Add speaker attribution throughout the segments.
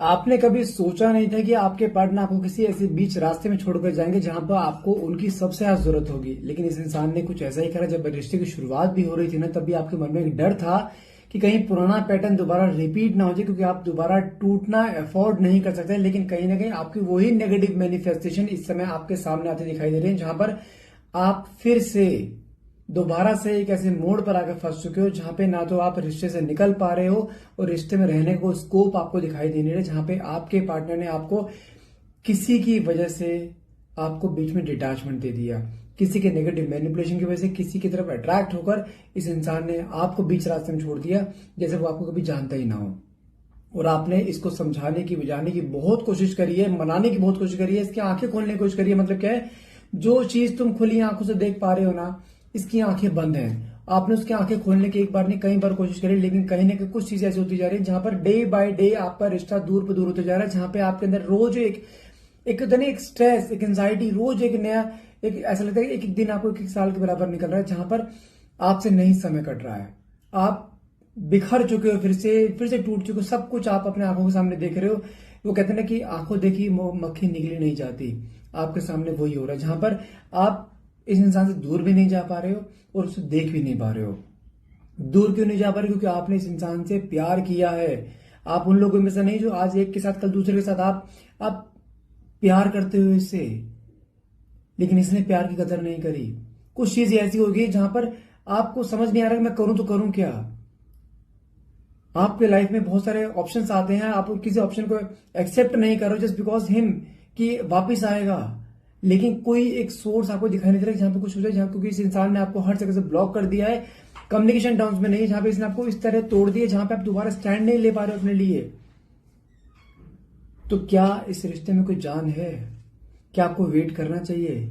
Speaker 1: आपने कभी सोचा नहीं था कि आपके पार्टनर आपको किसी ऐसे बीच रास्ते में छोड़कर जाएंगे जहां पर आपको उनकी सबसे ज्यादा जरूरत होगी, लेकिन इस इंसान ने कुछ ऐसा ही करा। जब रिश्ते की शुरुआत भी हो रही थी ना, तब भी आपके मन में एक डर था कि कहीं पुराना पैटर्न दोबारा रिपीट ना हो जाए, क्योंकि आप दोबारा टूटना अफोर्ड नहीं कर सकते। लेकिन कहीं ना कहीं आपकी वही नेगेटिव मैनिफेस्टेशन इस समय आपके सामने आते दिखाई दे रहे हैं, जहां पर आप फिर से दोबारा से एक ऐसे मोड़ पर आकर फंस चुके हो जहां पे ना तो आप रिश्ते से निकल पा रहे हो और रिश्ते में रहने को स्कोप आपको दिखाई दे नहीं रहा, जहां पे आपके पार्टनर ने आपको किसी की वजह से आपको बीच में डिटैचमेंट दे दिया, किसी के नेगेटिव मैनिपुलेशन की वजह से किसी की तरफ अट्रैक्ट होकर इस इंसान ने आपको बीच रास्ते में छोड़ दिया, जैसे वो आपको कभी जानता ही ना हो। और आपने इसको समझाने की, बुझाने की बहुत कोशिश करी है, मनाने की बहुत कोशिश करी है, इसकी आंखें खोलने की कोशिश करी है। मतलब क्या है, जो चीज तुम खुली आंखों से देख पा रहे हो ना, इसकी आंखें बंद हैं। आपने उसकी आंखें खोलने की एक बार नहीं कई बार कोशिश करी, लेकिन कहीं ना कहीं कुछ चीजें ऐसी होती जा रही है जहां पर डे बाय डे आपका रिश्ता दूर पर दूर होते जा रहा है, जहां पे आपके अंदर रोज एक स्ट्रेस, एक एंजाइटी, रोज एक नया, एक ऐसा लगता है कि एक एक दिन आपको एक साल के बराबर निकल रहा है, जहां पर आपसे नहीं समय कट रहा है। आप बिखर चुके हो, फिर से टूट चुके हो, सब कुछ आप अपने आंखों के सामने देख रहे हो। वो कहते हैं ना कि आंखों देखी मक्खी निकली नहीं जाती, आपके सामने वही हो रहा है, जहां पर आप इस इंसान से दूर भी नहीं जा पा रहे हो और उसे देख भी नहीं पा रहे हो। दूर क्यों नहीं जा पा रहे? क्योंकि आपने इस इंसान से प्यार किया है। आप उन लोगों में से नहीं जो आज एक के साथ कल दूसरे के साथ आप प्यार करते हो इससे, लेकिन इसने प्यार की कदर नहीं करी। कुछ चीजें ऐसी होगी जहां पर आपको समझ नहीं आ रहा कि मैं करूं तो करूं क्या। आपके लाइफ में बहुत सारे ऑप्शंस आते हैं, आप किसी ऑप्शन को एक्सेप्ट नहीं करो जस्ट बिकॉज हिम कि वापिस आएगा, लेकिन कोई एक सोर्स आपको दिखाई नहीं दे रहा जहां पे कुछ हो जाए, जहां क्योंकि इस इंसान ने आपको हर जगह से ब्लॉक कर दिया है, कम्युनिकेशन टर्म्स में नहीं, जहां पे इसने आपको इस तरह तोड़ दिया जहां पे आप दोबारा स्टैंड नहीं ले पा रहे हो अपने लिए। तो क्या इस रिश्ते में कोई जान है? क्या आपको वेट करना चाहिए?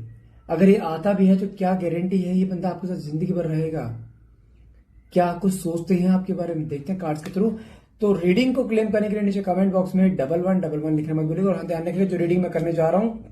Speaker 1: अगर ये आता भी है तो क्या गारंटी है ये बंदा आपके साथ जिंदगी भर रहेगा? क्या कुछ सोचते हैं आपके बारे में? देखते हैं कार्ड्स के थ्रू। तो रीडिंग को क्लेम करने के लिए नीचे कमेंट बॉक्स में 1111 लिखना मत भूलिएगा। और हाँ, ध्यान रखिए जो रीडिंग मैं करने जा रहा हूँ,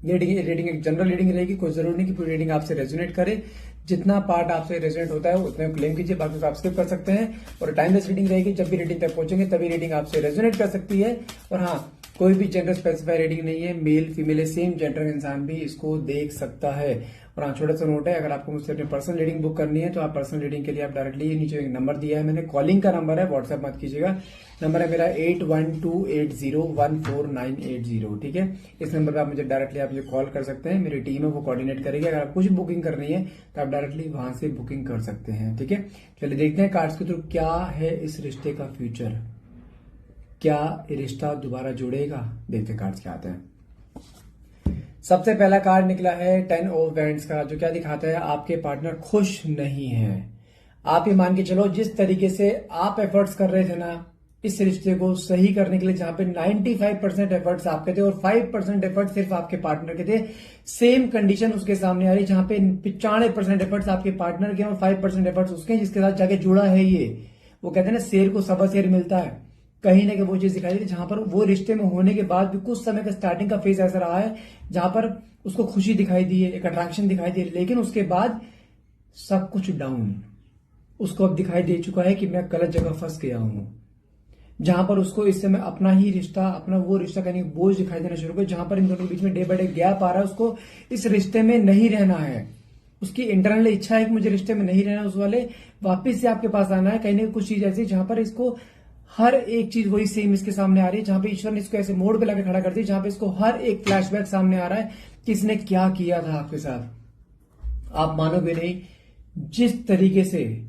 Speaker 1: ये रीडिंग एक जनरल रीडिंग रहेगी। कोई जरूरी नहीं कि पूरी रीडिंग आपसे रेजोनेट करे, जितना पार्ट आपसे रेजोनेट होता है उतना क्लेम कीजिए, बाकी तो आप स्किप कर सकते हैं। और टाइमलेस रीडिंग रहेगी, जब भी रीडिंग तक पहुंचेंगे तभी रीडिंग आपसे रेजोनेट कर सकती है। और हाँ, कोई भी जेंडर स्पेसिफाई रीडिंग नहीं है, मेल फीमेल सेम जेंडर इंसान भी इसको देख सकता है। और हाँ, छोटा सा नोट है, अगर आपको मुझसे अपनी पर्सनल रीडिंग बुक करनी है तो आप पर्सनल रीडिंग के लिए आप डायरेक्टली नीचे एक नंबर दिया है मैंने, कॉलिंग का नंबर है, व्हाट्सएप मत कीजिएगा। नंबर है मेरा 8128014980, ठीक है। इस नंबर पर आप मुझे डायरेक्टली आप मुझे कॉल कर सकते हैं, मेरी टीम है वो कोऑर्डिनेट करेगी। अगर आप कुछ बुकिंग करनी है तो आप डायरेक्टली वहां से बुकिंग कर सकते हैं, ठीक है। चलिए देखते हैं कार्ड्स के थ्रू क्या है इस रिश्ते का फ्यूचर, क्या ये रिश्ता दोबारा जुड़ेगा। देखते हैं कार्ड्स क्या आते हैं। सबसे पहला कार्ड निकला है 10 ऑफ वैंड्स का, जो क्या दिखाता है आपके पार्टनर खुश नहीं है। आप ये मान के चलो जिस तरीके से आप एफर्ट्स कर रहे थे ना इस रिश्ते को सही करने के लिए, जहां पे 95% एफर्ट्स आपके थे और 5% एफर्ट सिर्फ आपके पार्टनर के थे, सेम कंडीशन उसके सामने आ रही जहां पे 95% एफर्ट्स आपके पार्टनर के और 5% एफर्ट्स उसके, जिसके साथ जाके जुड़ा है ये। वो कहते हैं ना, शेर को सवा शेर मिलता है, कहीं ना कहीं वो चीज दिखाई दी जहां पर वो रिश्ते में होने के बाद भी कुछ समय का स्टार्टिंग का फेज ऐसा रहा है जहां पर उसको खुशी दिखाई दी है, एक अट्रैक्शन दिखाई दी है, लेकिन उसके बाद सब कुछ डाउन। उसको अब दिखाई दे चुका है कि मैं गलत जगह फंस गया हूं, जहां पर उसको इस समय अपना ही रिश्ता, अपना वो रिश्ता कहने बोझ दिखाई देना शुरू कर, जहां पर इन दोनों के बीच में डे बाय डे गैप आ रहा है। उसको इस रिश्ते में नहीं रहना है, उसकी इंटरनल इच्छा है कि मुझे रिश्ते में नहीं रहना, उस वाले वापिस से आपके पास आना है। कहीं ना कुछ चीज ऐसी जहां पर इसको हर एक चीज वही सेम इसके सामने आ रही है, जहां पे ईश्वर ने इसको ऐसे मोड़ पे लाके खड़ा कर दिया, जहां पे इसको हर एक फ्लैशबैक सामने आ रहा है कि इसने क्या किया था आपके साथ। आप मानोगे नहीं, जिस तरीके से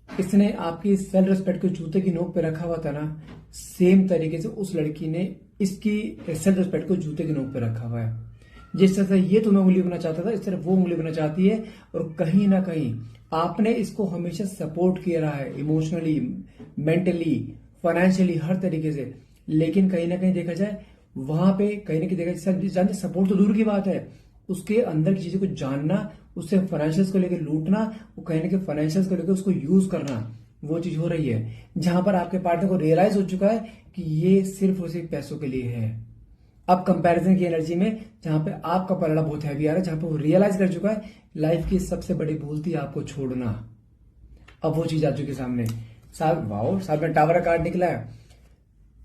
Speaker 1: इसने आपकी सेल्फ रिस्पेक्ट को जूते की नोक पे रखा हुआ था ना, सेम तरीके से उस लड़की ने इसकी सेल्फ रिस्पेक्ट को जूते की नोक पे रखा हुआ है। जिस तरह से ये तुम्हें उंगली बना चाहता था, इस तरह वो उंगली बना चाहती है। और कहीं ना कहीं आपने इसको हमेशा सपोर्ट किया रहा है, इमोशनली, मेंटली, फाइनेंशियली, हर तरीके से। लेकिन कहीं ना कहीं देखा जाए वहां पे कहीं ना कहीं देखा जाए, सपोर्ट तो दूर की बात है, उसके अंदर की चीजों को जानना, उससे फाइनेंशियल्स को लेकर लूटना, वो कहीं ना कहीं फाइनेंशियल्स को लेकर उसको यूज करना, वो चीज हो रही है। जहां पर आपके पार्टनर को रियलाइज हो चुका है कि ये सिर्फ और सिर्फ पैसों के लिए है। अब कंपैरिजन की एनर्जी में जहां पे आपका पलड़ा बहुत हैवी आ रहा है, जहां पे वो रियलाइज कर चुका है लाइफ की सबसे बड़ी भूल थी आपको छोड़ना, अब वो चीज आ चुकी है सामने। साथ में टावर कार्ड निकला है।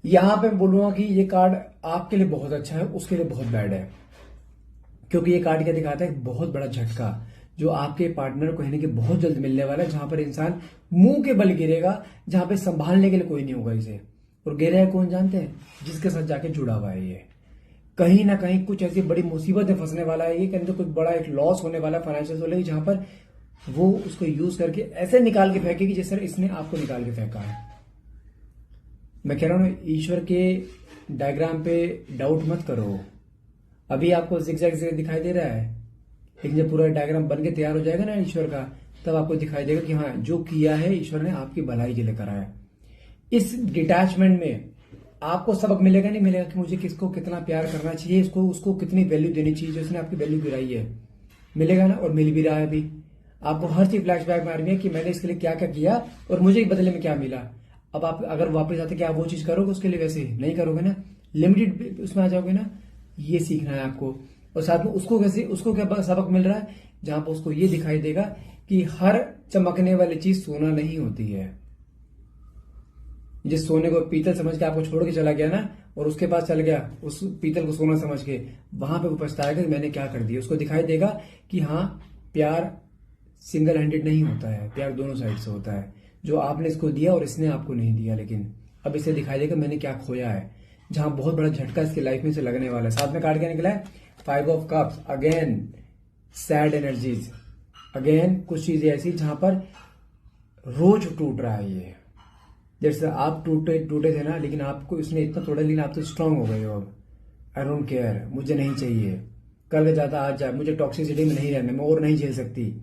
Speaker 1: यहां पे मैं बोलूंगा कि ये कार्ड आपके लिए बहुत अच्छा है, उसके लिए बहुत बैड है। क्योंकि ये कार्ड क्या दिखाता है, एक बहुत बड़ा झटका जो आपके पार्टनर को कहीं ना कहीं बहुत जल्द मिलने वाला है, जहां पर इंसान मुंह के बल गिरेगा, जहां पे संभालने के लिए कोई नहीं होगा इसे। और गिरा है कौन जानते हैं, जिसके साथ जाके जुड़ा हुआ है ये। कहीं ना कहीं कुछ ऐसी बड़ी मुसीबत में फंसने वाला है ये, कहीं तो कुछ बड़ा एक लॉस होने वाला है फाइनेंशियल वाले, जहां पर वो उसको यूज करके ऐसे निकाल के फेंकेगी जिस तरह इसने आपको निकाल के फेंका है। मैं कह रहा हूं ईश्वर के डायग्राम पे डाउट मत करो। अभी आपको जिगजैग दिखाई दे रहा है, लेकिन जब पूरा डायग्राम बन के तैयार हो जाएगा ना ईश्वर का, तब आपको दिखाई देगा कि हाँ, जो किया है ईश्वर ने आपकी भलाई के लिए करा है। इस डिटैचमेंट में आपको सबक मिलेगा, नहीं मिलेगा कि मुझे किसको कितना प्यार करना चाहिए, इसको उसको कितनी वैल्यू देनी चाहिए, जो उसने आपकी वैल्यू गिराई है। मिलेगा ना, और मिल भी रहा है अभी आपको। हर चीज फ्लैशबैक में आ रही है कि मैंने इसके लिए क्या क्या किया और मुझे बदले में क्या मिला। अब आप अगर वापस आते कि आप वो चीज करोगे उसके लिए, वैसे नहीं करोगे ना, लिमिटेड उसमें आ जाओगे ना। ये सीखना है आपको। और साथ में उसको कैसे, उसको क्या सबक मिल रहा है, जहां पर उसको ये दिखाई देगा कि हर चमकने वाली चीज सोना नहीं होती है। जिस सोने को पीतल समझ के आपको छोड़ के चला गया ना, और उसके पास चल गया उस पीतल को सोना समझ के, वहां पे वो पछताएगा कि मैंने क्या कर दिया। उसको दिखाई देगा कि हाँ, प्यार सिंगल हैंडेड नहीं होता है, प्यार दोनों साइड से होता है। जो आपने इसको दिया और इसने आपको नहीं दिया, लेकिन अब इसे दिखाई देगा मैंने क्या खोया है, जहां बहुत बड़ा झटका इसकी लाइफ में से लगने वाला है। साथ में कार्ड क्या निकला है, 5 of cups. Again sad energies, again कुछ चीजें ऐसी जहां पर रोज टूट रहा है ये। जैसे आप टूटे थे ना, लेकिन आपको इसने इतना तोड़ा, लेकिन आप तो स्ट्रांग हो गए हो अब। आई डोंट केयर, मुझे नहीं चाहिए, कल जाता आज जाए, मुझे टॉक्सिसिटी में नहीं रहना, मैं और नहीं झेल सकती।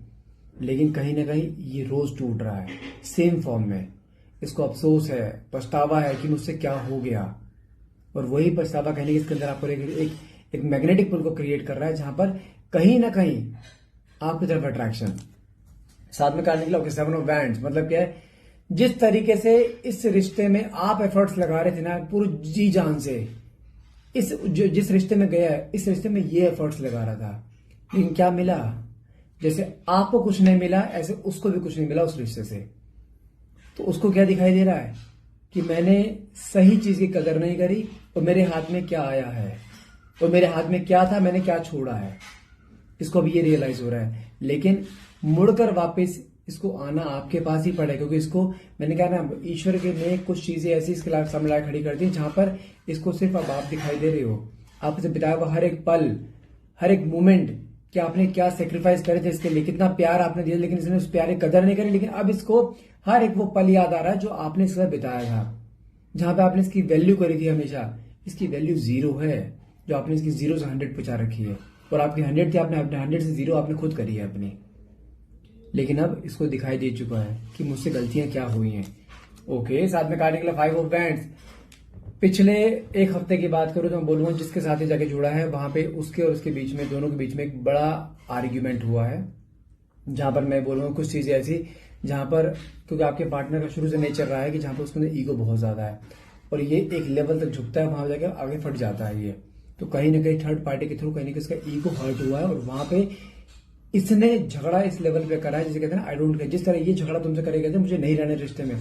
Speaker 1: लेकिन कहीं ना कहीं ये रोज टूट रहा है सेम फॉर्म में। इसको अफसोस है, पछतावा है कि मुझसे क्या हो गया। और वही पछतावा कहने के इसके अंदर आपको एक मैग्नेटिक पुल को क्रिएट कर रहा है, जहां पर कहीं ना कहीं आपकी तरफ अट्रैक्शन। साथ में कार्ड निकला ओके, 7 ऑफ वैंड्स। मतलब क्या है, जिस तरीके से इस रिश्ते में आप एफर्ट्स लगा रहे थे ना पूरी जी जान से, जिस रिश्ते में गया है, इस रिश्ते में ये एफर्ट्स लगा रहा था, लेकिन क्या मिला। जैसे आपको कुछ नहीं मिला, ऐसे उसको भी कुछ नहीं मिला उस रिश्ते से। तो उसको क्या दिखाई दे रहा है कि मैंने सही चीज की कदर नहीं करी, और मेरे हाथ में क्या आया है, और मेरे हाथ में क्या था, मैंने क्या छोड़ा है। इसको अभी ये रियलाइज हो रहा है, लेकिन मुड़कर वापस इसको आना आपके पास ही पड़े, क्योंकि इसको मैंने कहा ना, ईश्वर के ने कुछ चीजें ऐसी इसके सामने खड़ी कर दी, जहां पर इसको सिर्फ अब आप दिखाई दे रहे हो। आपसे बिताया हुआ हर एक पल, हर एक मोमेंट, कि आपने क्या सेक्रीफाइस करे थे इसके लिए, कितना प्यार आपने दिया, लेकिन इसने उस प्यार की कदर नहीं करी। लेकिन अब इसको हर एक वो पल याद आ रहा है जो आपने इसके साथ बिताया था, जहां पे आपने इसकी वैल्यू करी थी हमेशा। इसकी वैल्यू 0 है, जो आपने इसकी 0 से 100 पहुंचा रखी है, और आपकी 100 थी, आपने अपने 100 से 0 आपने खुद करी है अपनी। लेकिन अब इसको दिखाई दे चुका है कि मुझसे गलतियां क्या हुई हैं। ओके, साथ में कार्ड निकला 5 ऑफ वैंड्स। पिछले एक हफ्ते की बात करूं तो मैं बोलूंगा जिसके साथ ही जाके जुड़ा है, वहां पे उसके और उसके बीच में, दोनों के बीच में एक बड़ा आर्ग्यूमेंट हुआ है, जहां पर मैं बोलूंगा कुछ चीजें ऐसी जहां पर, क्योंकि आपके पार्टनर का शुरू से नेचर रहा है कि जहां पर उसके अंदर ईगो बहुत ज्यादा है, और ये एक लेवल तक झुकता है, वहां जाके आगे फट जाता है ये। तो कहीं ना कहीं थर्ड पार्टी के थ्रू कहीं ना कहीं इसका ईगो हर्ट हुआ है, और वहां पे इसने झगड़ा इस लेवल पे करा है, जैसे कहते हैं ना, आई डोंट केयर। जिस तरह ये झगड़ा तुमसे करेगा मुझे नहीं रहना रिश्ते में,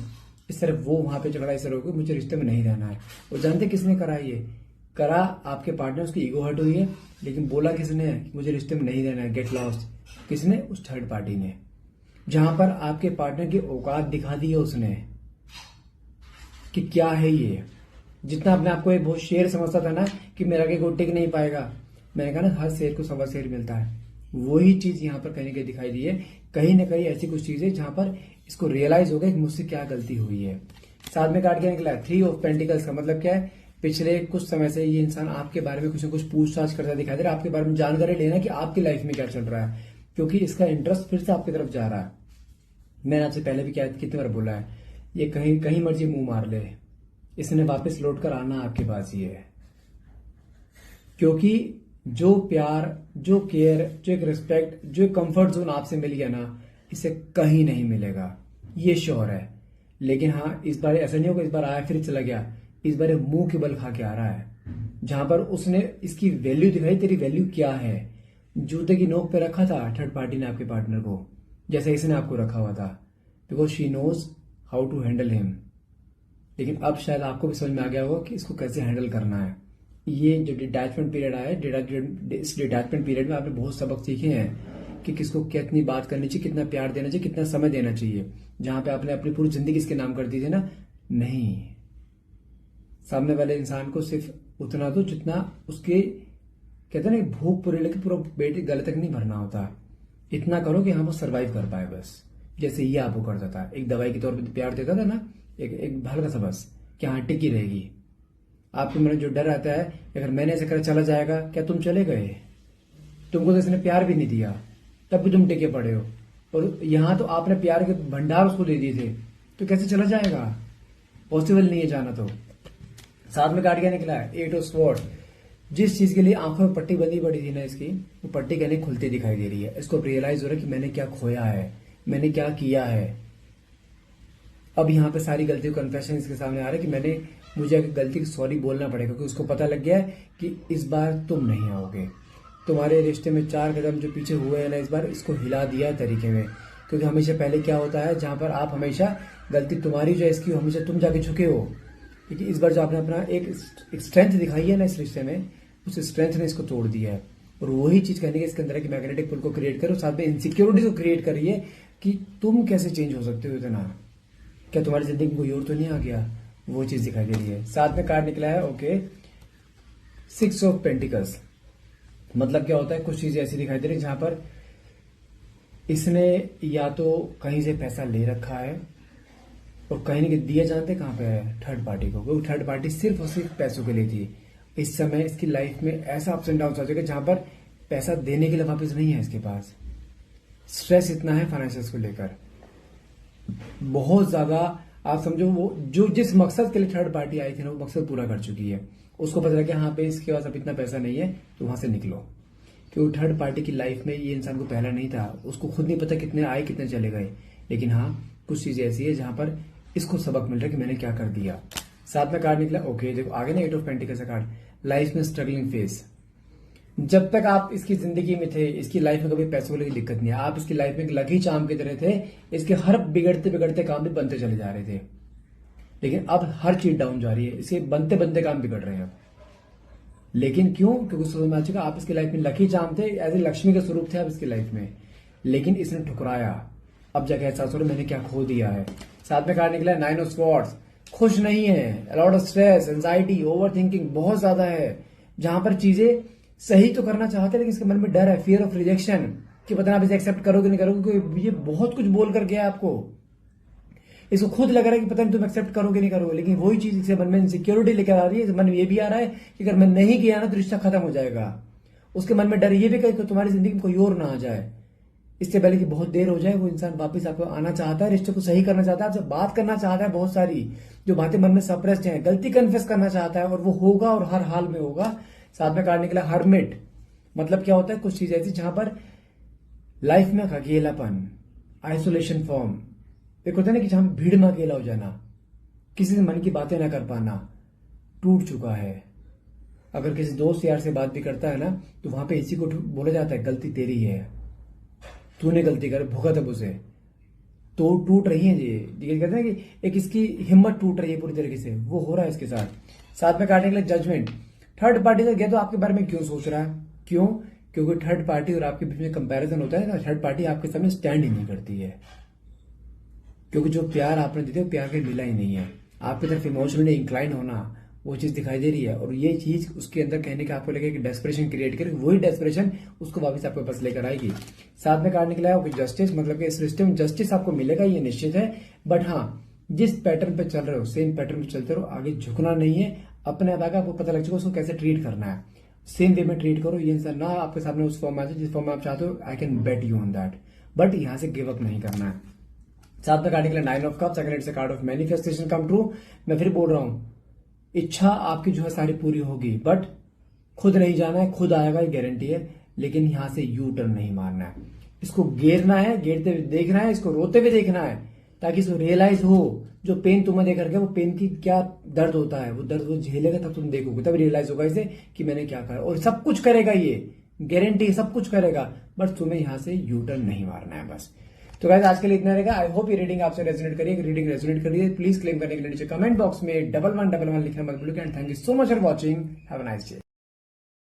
Speaker 1: इस तरह वो वहां पे झगड़ा इस तरह होगा, मुझे रिश्ते में नहीं रहना है। और जानते किसने करा ये करा, आपके पार्टनर, उसकी ईगो हर्ट हुई है, लेकिन बोला किसने है कि मुझे रिश्ते में नहीं रहना है, गेट लॉस्ट। किसने, उस थर्ड पार्टी ने, जहां पर आपके पार्टनर की औकात दिखा दी है उसने कि क्या है ये। जितना अपने आपको बहुत शेर समझता था ना कि मेरा के को टिक नहीं पाएगा, मैंने कहा ना हर शेर को सवा शेर मिलता है, वही चीज यहां पर कहीं ना कहीं दिखाई दी है। कहीं ना कहीं ऐसी कुछ चीजें जहां पर इसको रियलाइज हो गया कि मुझसे क्या गलती हुई है। साथ में कार्ड क्या निकला है, 3 ऑफ पेंटिकल्स का। मतलब क्या है, पिछले कुछ समय से ये इंसान आपके बारे में कुछ न कुछ पूछताछ करता दिखाई दे रहा है, आपके बारे में जानकारी लेना कि आपकी लाइफ में क्या चल रहा है, क्योंकि इसका इंटरेस्ट फिर से आपकी तरफ जा रहा है। मैंने आपसे पहले भी क्या कितनी बार बोला है, ये कहीं कहीं मर्जी मुंह मार ले, इसने वापस लौट कर आना आपके पास ही है। क्योंकि जो प्यार, जो केयर, जो एक रिस्पेक्ट, जो एक कंफर्ट जोन आपसे मिल गया ना, इसे कहीं नहीं मिलेगा, ये श्योर है। लेकिन हाँ, इस बार ऐसा नहीं होगा इस बार आया फिर चला गया, इस बार मुंह के बल खा के आ रहा है, जहां पर उसने इसकी वैल्यू दिखाई, तेरी वैल्यू क्या है। जूते की नोक पे रखा था थर्ड पार्टी ने आपके पार्टनर को, जैसे इसने आपको रखा हुआ था, because she knows how to handle him. लेकिन अब शायद आपको भी समझ में आ गया होगा कि इसको कैसे हैंडल करना है। ये जो डिटैचमेंट पीरियड आया है, इस डिटैचमेंट पीरियड में आपने बहुत सबक सीखे हैं कि किसको कितनी बात करनी चाहिए, कितना प्यार देना चाहिए, कितना समय देना चाहिए। जहां पे आपने अपनी पूरी जिंदगी इसके नाम कर दी थी ना, नहीं, सामने वाले इंसान को सिर्फ उतना दो जितना उसके, कहते हैं ना, भूख पूरी लेके पूरा पेट गले तक नहीं भरना होता। इतना करो कि हाँ वो सरवाइव कर पाए बस। जैसे ये आपको करता था, एक दवाई के तौर पे प्यार देता था ना, एक हल्का सा बस, कि हाँ टिकी रहेगी। आपके मन में जो डर आता है, अगर मैंने ऐसे कर चला जाएगा, क्या तुम चले गए? तुमको तो इसने प्यार भी नहीं दिया, तब भी तुम टिके पड़े हो। और यहां तो आपने प्यार के भंडार उसको दे दिए थे, तो कैसे चला जाएगा? पॉसिबल नहीं है जाना। तो साथ में कार्ड क्या निकला है? 8 ऑफ स्वॉर्ड्स। जिस चीज के लिए आंखों में पट्टी बंधी पड़ी थी ना इसकी, वो पट्टी कहने खुलती दिखाई दे रही है। इसको रियलाइज हो रहा है कि मैंने क्या खोया है, मैंने क्या किया है। अब यहाँ पे सारी गलतियों कन्फेशन इसके सामने आ रहा है कि मुझे गलती की सॉरी बोलना पड़ेगा, क्योंकि उसको पता लग गया है कि इस बार तुम नहीं आओगे। तुम्हारे रिश्ते में 4 कदम जो पीछे हुए हैं ना, इस बार इसको हिला दिया है तरीके में। क्योंकि हमेशा पहले क्या होता है, जहां पर आप हमेशा गलती तुम्हारी जो है इसकी हमेशा तुम जाके झुके हो। क्योंकि इस बार जो आपने अपना एक स्ट्रेंथ दिखाई है ना इस रिश्ते में, उस स्ट्रेंथ ने इसको तोड़ दिया है। और वही चीज कहने के इसके अंदर है कि मैग्नेटिक पुल को क्रिएट करो, साथ में इनसिक्योरिटी को क्रिएट करिए कि तुम कैसे चेंज हो सकते हो इतना। क्या तुम्हारी जिंदगी में कोई और तो नहीं आ गया? वो चीज दिखाई दे रही है। साथ में कार्ड निकला है ओके 6 ऑफ पेंटिकल्स। मतलब क्या होता है, कुछ चीजें ऐसी दिखाई दे रही है जहां पर इसने या तो कहीं से पैसा ले रखा है, और कहीं नहीं दिया, जानते कहां पे है? थर्ड पार्टी को। क्योंकि थर्ड पार्टी सिर्फ और सिर्फ पैसों के लिए थी। इस समय इसकी लाइफ में ऐसा अप्स एंड डाउन आ जाएगा जहां पर पैसा देने के लिए वापस नहीं है इसके पास। स्ट्रेस इतना है फाइनेंशियल्स को लेकर, बहुत ज्यादा। आप समझो वो जो जिस मकसद के लिए थर्ड पार्टी आई थी ना, वो मकसद पूरा कर चुकी है। उसको पता लगा हाँ पे इसके पास अब इतना पैसा नहीं है, तो वहां से निकलो। क्योंकि थर्ड पार्टी की लाइफ में ये इंसान को पहला नहीं था, उसको खुद नहीं पता कितने आए कितने चले गए। लेकिन हाँ, कुछ चीजें ऐसी है जहां पर इसको सबक मिल रहा है कि मैंने क्या कर दिया। साथ में कार्ड निकला ओके, देखो आगे ना 8 ऑफ पेंटिकल्स का कार्ड, लाइफ में स्ट्रगलिंग फेस। जब तक आप इसकी जिंदगी में थे, इसकी लाइफ में कभी पैसों की दिक्कत नहीं है। आप इसकी लाइफ में एक लकी चार्म की तरह थे, इसके हर बिगड़ते बिगड़ते काम भी बनते चले जा रहे थे। लेकिन अब हर चीज डाउन जा रही है, इसके बनते बनते काम बिगड़ रहे हैं अब। लेकिन क्यों? क्योंकि समझ में आ चुका आप इसकी लाइफ में लकी चार्म थे, एज ए लक्ष्मी के स्वरूप थे आप इसकी लाइफ में। लेकिन इसने ठुकराया, अब जाके एहसास हो रहा है मैंने क्या खो दिया है। साथ में कार्ड निकला है 9 ऑफ स्वॉर्ड्स। खुश नहीं है, a lot of stress, anxiety, over thinking बहुत ज्यादा है। जहां पर चीजें सही तो करना चाहते हैं, लेकिन इसके मन में डर है, फियर ऑफ रिजेक्शन, कि पता आप इसे एक्सेप्ट करोगे नहीं करोगे, क्योंकि ये बहुत कुछ बोल कर गया आपको। इसको खुद लग रहा है कि पता नहीं तुम एक्सेप्ट करोगे नहीं करोगे, लेकिन वही चीज इसके मन में इनसिक्योरिटी लेकर आ रही है। मन में ये भी आ रहा है कि अगर मैं नहीं गया ना तो रिश्ता खत्म हो जाएगा। उसके मन में डर ये भी कि तुम्हारी जिंदगी में कोई और ना आ जाए। इससे पहले कि बहुत देर हो जाए, वो इंसान वापस आपको आना चाहता है, रिश्ते को सही करना चाहता है, आपसे बात करना चाहता है, बहुत सारी जो बातें मन में सप्रेस्ड हैं, गलती कन्फेस करना चाहता है, और वो होगा और हर हाल में होगा। साथ में कार्ड निकला हर्मिट। मतलब क्या होता है, कुछ चीज ऐसी जहां पर लाइफ में अकेलापन, आइसोलेशन फॉर्म, एक होता है ना कि जहां भीड़ में अकेला हो जाना, किसी से मन की बातें ना कर पाना, टूट चुका है। अगर किसी दोस्त यार से बात भी करता है ना, तो वहां पे इसी को बोला जाता है गलती तेरी है, तूने गलती कर, भुगत अब उसे। तो टूट रही है ये कहते हैं कि एक इसकी हिम्मत टूट रही है पूरी तरीके से, वो हो रहा है इसके साथ में काटने के लिए जजमेंट। थर्ड पार्टी से गया तो आपके बारे में क्यों सोच रहा है? क्यों? क्योंकि थर्ड पार्टी और आपके बीच में कंपैरिजन होता है ना, थर्ड पार्टी आपके सामने स्टैंड ही नहीं करती है। क्योंकि जो प्यार आपने दिया प्यार के मिला ही नहीं है। आपकी तरफ इमोशनली इंक्लाइन होना, वो चीज दिखाई दे रही है, और ये चीज उसके अंदर कहने का आपको लगे कि डेस्परेशन क्रिएट करे, वही डेस्परेशन उसको वापस आपके पास लेकर आएगी। साथ में कार्ड निकला है जस्टिस। मतलब कि इस रिश्ते में जस्टिस आपको मिलेगा, ये निश्चित है। बट हाँ, जिस पैटर्न पे चल रहे हो सेम पैटर्न पे चलते रहो, आगे झुकना नहीं है। अपने आप आगे आपको पता लग चुका उसको कैसे ट्रीट करना है, सेम वे में ट्रीट करो। ये इंसान ना आपके सामने उस फॉर्म में आ जाए जिस फॉर्म में आप चाहते हो, I can bet you on that. But यहां से गिव अप नहीं करना है। साथ में कार्ड निकला 9 of cups. Second it's a card of manifestation come true. मैं फिर बोल रहा हूं, इच्छा आपकी जो है सारी पूरी होगी, बट खुद नहीं जाना है, खुद आएगा, ये गारंटी है। लेकिन यहां से यू टर्न नहीं मारना है, इसको घेरना है, घेरते हुए देखना है, इसको रोते हुए देखना है, ताकि इसको रियलाइज हो जो पेन तुम्हें देकर के वो पेन की क्या दर्द होता है, वो दर्द वो झेलेगा, तब तुम देखोगे, तब रियलाइज होगा इसे कि मैंने क्या करा। और सब कुछ करेगा, ये गारंटी, सब कुछ करेगा, बट तुम्हें यहां से यू टर्न नहीं मारना है बस। तो गाइस आज के लिए इतना रहेगा। आई होप ये रीडिंग आपसे रेजोनेट करिए। रीडिंग रेजोनेट करिए प्लीज क्लेम करने के लिए नीचे कमेंट बॉक्स में 1111 लिखना मत भूलिए। And thank you so much for watching. Have a nice day.